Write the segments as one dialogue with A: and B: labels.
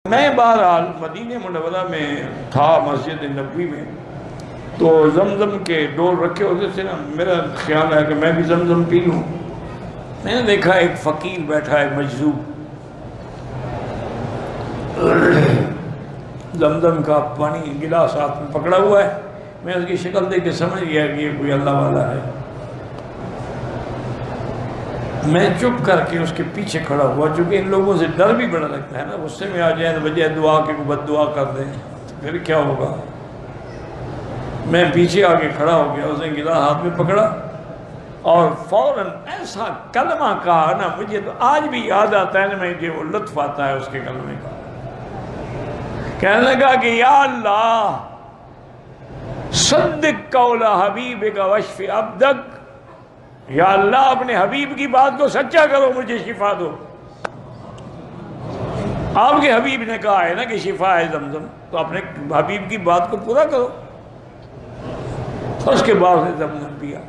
A: میں بہرحال مدینہ منورہ میں تھا، مسجد نبوی میں، تو زمزم کے ڈول رکھے ہوتے تھے نا، میرا خیال ہے کہ میں بھی زمزم پی لوں۔ میں نے دیکھا ایک فقیر بیٹھا ہے مجذوب، زمزم کا پانی گلاس ہاتھ میں پکڑا ہوا ہے۔ میں اس کی شکل دیکھ کے سمجھ گیا کہ یہ کوئی اللہ والا ہے۔ میں چپ کر کے اس کے پیچھے کھڑا ہوا، چونکہ ان لوگوں سے ڈر بھی بڑا لگتا ہے نا، غصے میں آ جائیں بجائے دعا کے بد دعا کر دیں تو پھر کیا ہوگا۔ میں پیچھے آ کے کھڑا ہو گیا، اس نے گلاس ہاتھ میں پکڑا اور فوراً ایسا کلمہ کہا نا، مجھے تو آج بھی یاد آتا ہے نا، مجھے وہ لطف آتا ہے اس کے کلمے کا۔ کہنے لگا کہ یا اللہ صدق قول حبیبک واشف عبدک، یا اللہ اپنے حبیب کی بات کو سچا کرو، مجھے شفا دو۔ آپ کے حبیب نے کہا ہے نا کہ شفا ہے زمزم، تو اپنے حبیب کی بات کو پورا کرو۔ اس کے بعد سے زمزم پیا،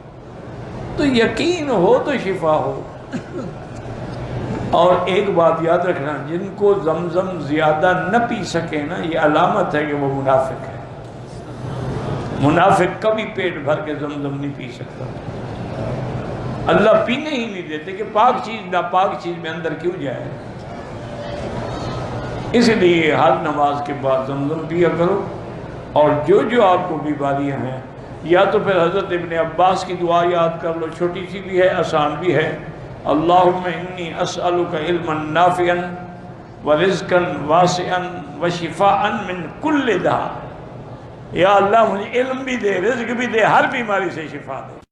A: تو یقین ہو تو شفا ہو۔ اور ایک بات یاد رکھنا، جن کو زمزم زیادہ نہ پی سکے نا، یہ علامت ہے کہ وہ منافق ہے۔ منافق کبھی پیٹ بھر کے زمزم نہیں پی سکتا۔ اللہ پینے ہی نہیں دیتے کہ پاک چیز ناپاک چیز میں اندر کیوں جائے۔ اس لیے ہر نماز کے بعد زمزم پیا کرو۔ اور جو جو آپ کو بیماریاں ہیں، یا تو پھر حضرت ابن عباس کی دعا یاد کر لو، چھوٹی سی بھی ہے، آسان بھی ہے۔ اللہم انی اسألک علما نافعا ورزقا واسعا وشفاء من کل داء، یا اللہ مجھے علم بھی دے، رزق بھی دے، ہر بیماری سے شفا دے۔